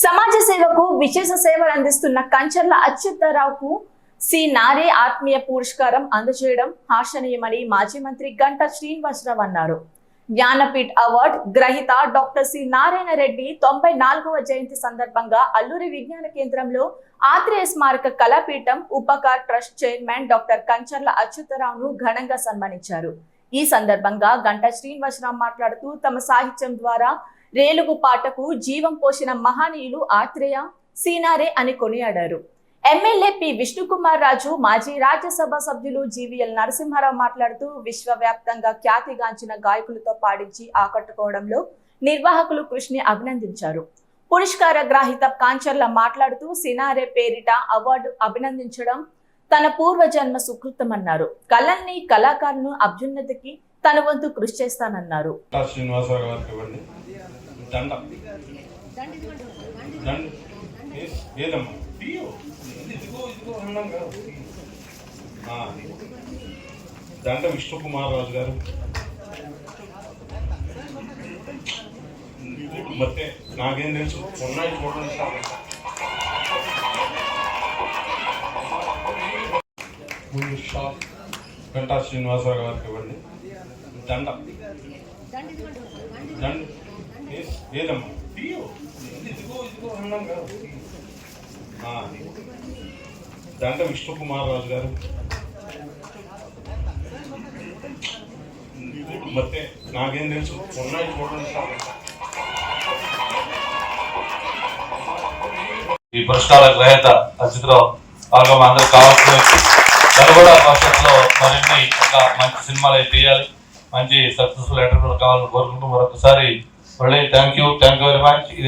సమాజ సేవకు విశేష సేవలు అందిస్తున్న కంచర్ల అచ్యుతరావుకు సి నారే ఆత్మీయ పురస్కారం అందజేయడం హర్షణీయమని మాజీ మంత్రి గంటా శ్రీనివాసరావు అన్నారు. జ్ఞానపీఠ్ అవార్డు గ్రహీత డాక్టర్ సి నారాయణ రెడ్డి 94వ జయంతి సందర్భంగా అల్లూరి విజ్ఞాన కేంద్రంలో ఆత్రేయ స్మారక Kalapeetham Upkar trust chairman doctor Kancharla అచ్యుతరావును ఘనంగా సన్మానించారు. ఈ సందర్భంగా గంటా శ్రీనివాసరావు మాట్లాడుతూ తమ సాహిత్యం ద్వారా రేలుగు పాటకు జీవం పోసిన మహనీయులు ఆత్రేయ, సీనారే అని కొనియాడారు. ఎమ్మెల్యే పి విష్ణుకుమార్ రాజు, మాజీ రాజ్యసభ సభ్యులు జీవీఎల్ నరసింహారావు మాట్లాడుతూ విశ్వవ్యాప్తంగా ఖ్యాతిగాంచిన గాయకులతో పాడించి ఆకట్టుకోవడంలో నిర్వాహకులు కృషిని అభినందించారు. పురస్కార గ్రహీత కాంచర్ల మాట్లాడుతూ సినారే పేరిట అవార్డు అభినందించడం తన పూర్వజన్మ సుకృతమన్నారు. కళల్ని కళాకారులను అభ్యున్నతికి తన వంతు కృషి చేస్తానన్నారు. దండ విష్ణుకుమార్ రాజు గారు, ಮತ್ತೆ నాకేం తెలుసు ఉన్నాయి చూడండి. ముందు షాప్ గంటా శ్రీనివాసరావు గారికి ఇవ్వండి. దండ దండ ఏదమ్మా ఇదిగో అన్నాం కదా. దండ విష్ణుకుమార్ రాజు గారు, ಮತ್ತೆ నాకేం తెలుసు ఉన్నాయి చూడండి. ఈ పురస్కార గ్రహీత అచ్యుతరావు బాగా అందరికి కావాల్సిన తను కూడా భవిష్యత్తులో మరిన్ని మంచి సినిమాలు అయితే తీయాలి, మంచి సక్సెస్ఫుల్ ఎంటర్ప్రెన్యూర్ కావాలని కోరుకుంటూ మరొకసారి మళ్ళీ థ్యాంక్ యూ వెరీ మచ్.